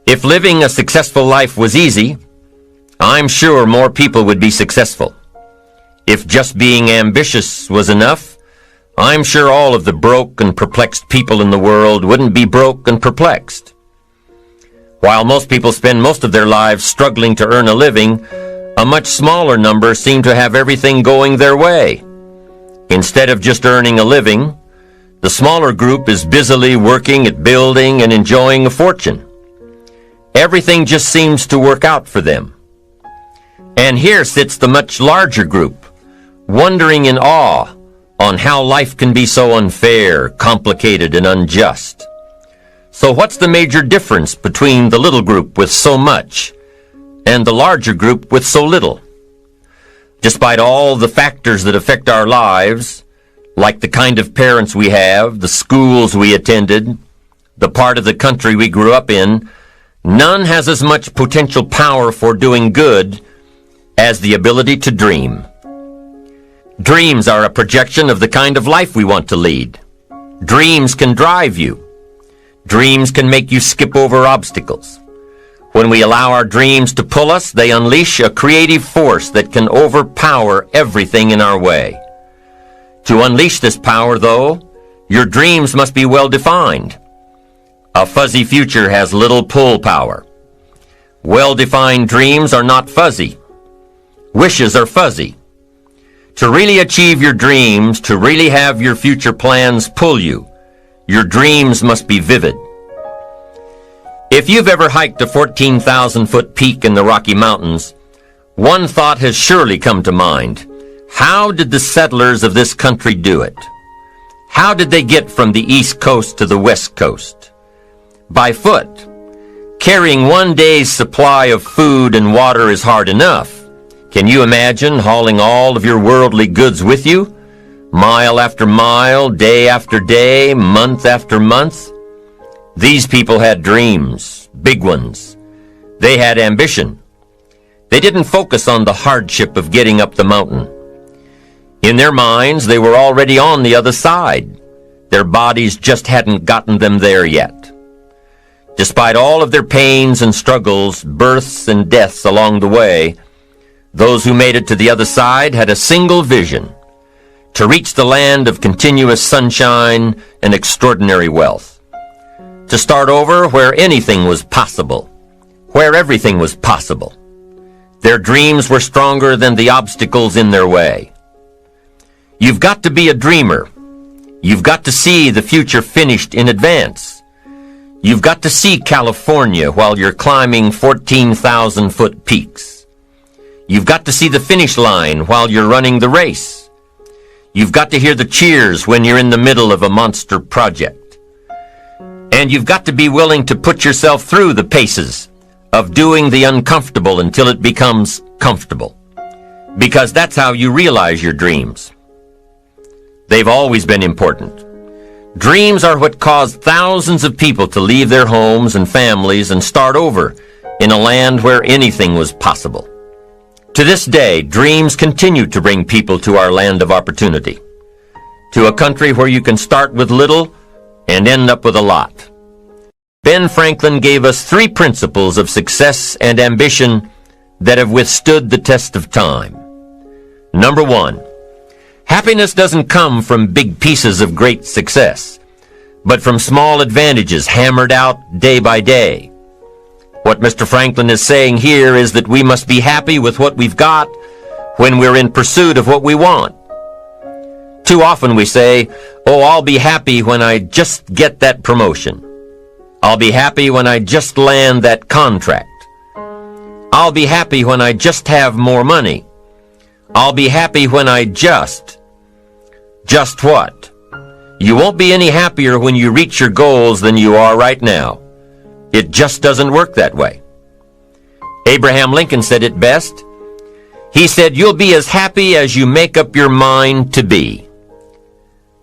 If living a successful life was easy, I'm sure more people would be successful. If just being ambitious was enough, I'm sure all of the broke and perplexed people in the world wouldn't be broke and perplexed. While most people spend most of their lives struggling to earn a living, a much smaller number seem to have everything going their way. Instead of just earning a living, the smaller group is busily working at building and enjoying a fortune. Everything just seems to work out for them. And here sits the much larger group, wondering in awe on how life can be so unfair, complicated, and unjust. So what's the major difference between the little group with so much and the larger group with so little? Despite all the factors that affect our lives, like the kind of parents we have, the schools we attended, the part of the country we grew up in, none has as much potential power for doing good as the ability to dream. Dreams are a projection of the kind of life we want to lead. Dreams can drive you. Dreams can make you skip over obstacles. When we allow our dreams to pull us, they unleash a creative force that can overpower everything in our way. To unleash this power, though, your dreams must be well defined. A fuzzy future has little pull power. Well-defined dreams are not fuzzy. Wishes are fuzzy. To really achieve your dreams, to really have your future plans pull you, your dreams must be vivid. If you've ever hiked a 14,000-foot peak in the Rocky Mountains, one thought has surely come to mind. How did the settlers of this country do it? How did they get from the East Coast to the West Coast? By foot. Carrying one day's supply of food and water is hard enough. Can you imagine hauling all of your worldly goods with you? Mile after mile, day after day, month after month? These people had dreams, big ones. They had ambition. They didn't focus on the hardship of getting up the mountain. In their minds, they were already on the other side. Their bodies just hadn't gotten them there yet. Despite all of their pains and struggles, births and deaths along the way, those who made it to the other side had a single vision: to reach the land of continuous sunshine and extraordinary wealth. To start over where anything was possible, where everything was possible. Their dreams were stronger than the obstacles in their way. You've got to be a dreamer. You've got to see the future finished in advance. You've got to see California while you're climbing 14,000-foot peaks. You've got to see the finish line while you're running the race. You've got to hear the cheers when you're in the middle of a monster project. And you've got to be willing to put yourself through the paces of doing the uncomfortable until it becomes comfortable. Because that's how you realize your dreams. They've always been important. Dreams are what caused thousands of people to leave their homes and families and start over in a land where anything was possible. To this day, dreams continue to bring people to our land of opportunity, to a country where you can start with little and end up with a lot. Ben Franklin gave us 3 principles of success and ambition that have withstood the test of time. Number 1, happiness doesn't come from big pieces of great success, but from small advantages hammered out day by day. What Mr. Franklin is saying here is that we must be happy with what we've got when we're in pursuit of what we want. Too often we say, "Oh, I'll be happy when I just get that promotion. I'll be happy when I just land that contract. I'll be happy when I just have more money. I'll be happy when I just..." Just what? You won't be any happier when you reach your goals than you are right now. It just doesn't work that way. Abraham Lincoln said it best. He said, "You'll be as happy as you make up your mind to be."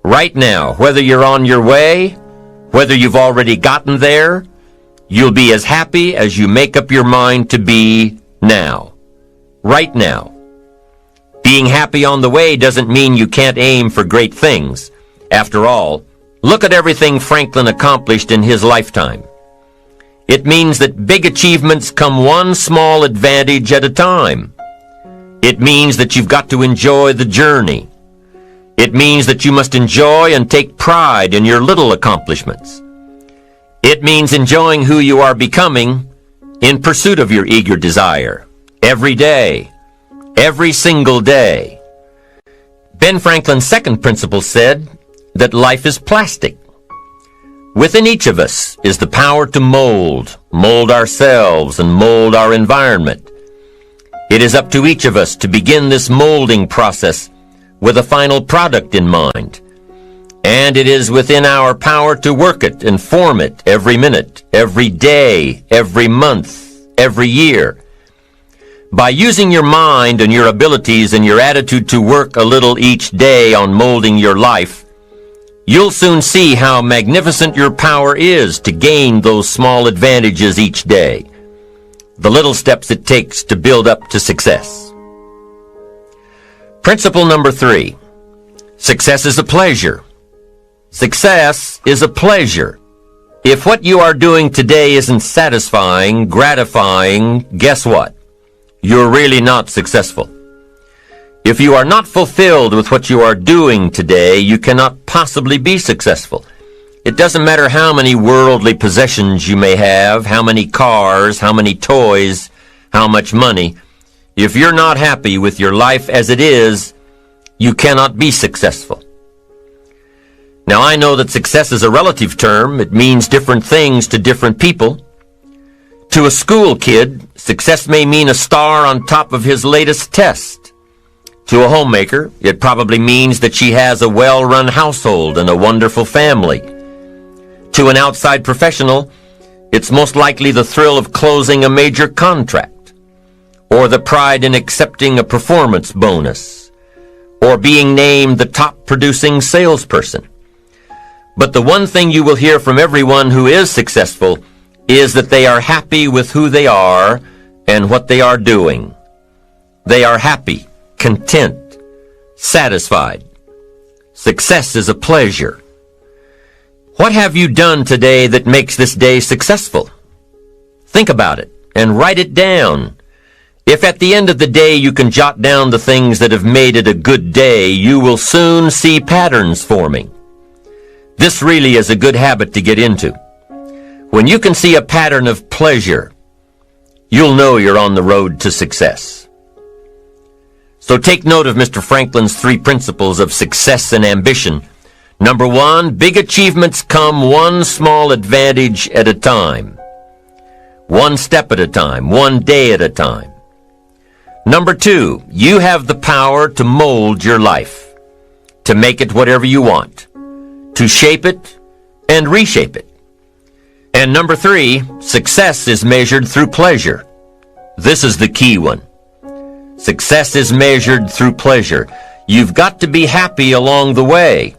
Right now, whether you're on your way, whether you've already gotten there, you'll be as happy as you make up your mind to be now. Right now. Being happy on the way doesn't mean you can't aim for great things. After all, look at everything Franklin accomplished in his lifetime. It means that big achievements come one small advantage at a time. It means that you've got to enjoy the journey. It means that you must enjoy and take pride in your little accomplishments. It means enjoying who you are becoming in pursuit of your eager desire, every day, every single day. Ben Franklin's second principle said that life is plastic. Within each of us is the power to mold ourselves and mold our environment. It is up to each of us to begin this molding process with a final product in mind. And it is within our power to work it and form it every minute, every day, every month, every year. By using your mind and your abilities and your attitude to work a little each day on molding your life, you'll soon see how magnificent your power is to gain those small advantages each day, the little steps it takes to build up to success. Principle number 3, success is a pleasure. Success is a pleasure. If what you are doing today isn't satisfying, gratifying, guess what? You're really not successful. If you are not fulfilled with what you are doing today, you cannot possibly be successful. It doesn't matter how many worldly possessions you may have, how many cars, how many toys, how much money. If you're not happy with your life as it is, you cannot be successful. Now, I know that success is a relative term. It means different things to different people. To a school kid, success may mean a star on top of his latest test. To a homemaker, it probably means that she has a well-run household and a wonderful family. To an outside professional, it's most likely the thrill of closing a major contract, or the pride in accepting a performance bonus, or being named the top producing salesperson. But the one thing you will hear from everyone who is successful is that they are happy with who they are and what they are doing. They are happy, content, satisfied. Success is a pleasure. What have you done today that makes this day successful? Think about it and write it down. If at the end of the day you can jot down the things that have made it a good day, you will soon see patterns forming. This really is a good habit to get into. When you can see a pattern of pleasure, you'll know you're on the road to success. So take note of Mr. Franklin's 3 principles of success and ambition. Number 1, big achievements come one small advantage at a time. One step at a time, one day at a time. Number 2, you have the power to mold your life, to make it whatever you want, to shape it and reshape it. And number 3, success is measured through pleasure. This is the key one. Success is measured through pleasure. You've got to be happy along the way.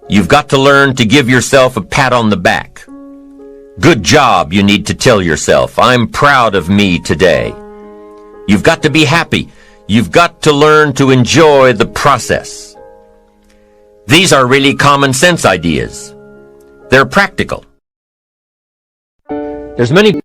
You've got to learn to give yourself a pat on the back. Good job, you need to tell yourself. I'm proud of me today. You've got to be happy. You've got to learn to enjoy the process. These are really common sense ideas. They're practical. There's many